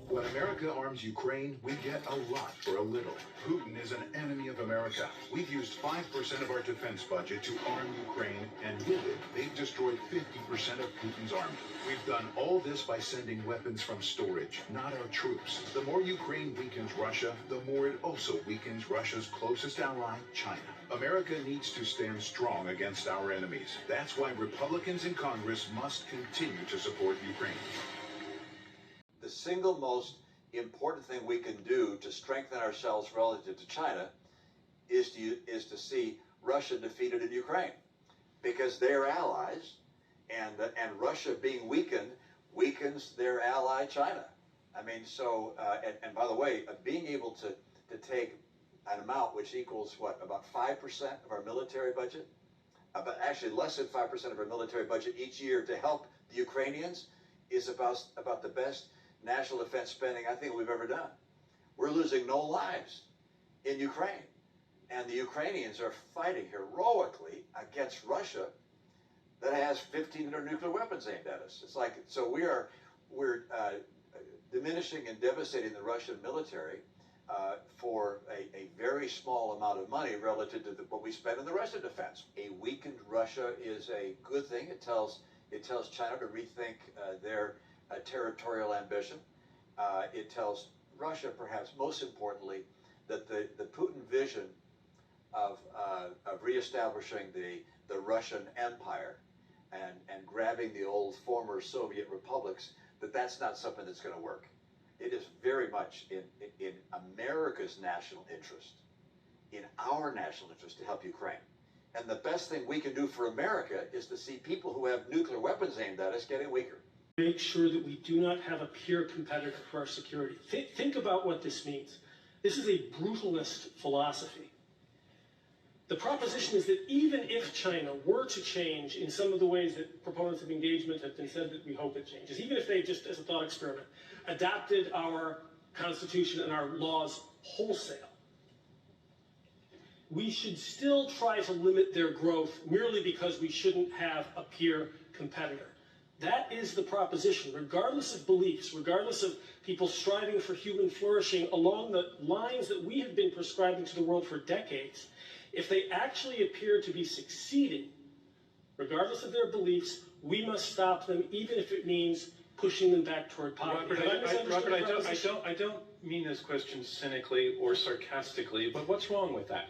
When America arms Ukraine, we get a lot for a little. Putin is an enemy of America. We've used 5% of our defense budget to arm Ukraine, and with it, they've destroyed 50% of Putin's army. We've done all this by sending weapons from storage, not our troops. The more Ukraine weakens Russia, the more it also weakens Russia's closest ally, China. America needs to stand strong against our enemies. That's why Republicans in Congress must continue to support Ukraine. The single most important thing we can do to strengthen ourselves relative to China is to see Russia defeated in Ukraine, because they're allies, and Russia being weakened weakens their ally China. I mean, so and by the way, being able to take an amount which equals what, about 5% of our military budget, but actually less than 5% of our military budget each year to help the Ukrainians is about the best national defense spending I think we've ever done. We're losing no lives in Ukraine, and the Ukrainians are fighting heroically against Russia that has 1,500 nuclear weapons aimed at us. It's like, so we're diminishing and devastating the Russian military for a very small amount of money relative to what we spend in the rest of defense. A weakened Russia is a good thing. It tells China to rethink their territorial ambition. It tells Russia, perhaps most importantly, that the Putin vision of reestablishing the Russian Empire and grabbing the old former Soviet republics, that's not something that's going to work. It is very much in America's national interest, in our national interest, to help Ukraine. And the best thing we can do for America is to see people who have nuclear weapons aimed at us getting weaker. Make sure that we do not have a peer competitor for our security. Think about what this means. This is a brutalist philosophy. The proposition is that even if China were to change in some of the ways that proponents of engagement have been said that we hope it changes, even if they just, as a thought experiment, adapted our Constitution and our laws wholesale, we should still try to limit their growth merely because we shouldn't have a peer competitor. That is the proposition, regardless of beliefs, regardless of people striving for human flourishing along the lines that we have been prescribing to the world for decades. If they actually appear to be succeeding, regardless of their beliefs, we must stop them, even if it means pushing them back toward poverty. Robert, I don't mean this question cynically or sarcastically, but what's wrong with that?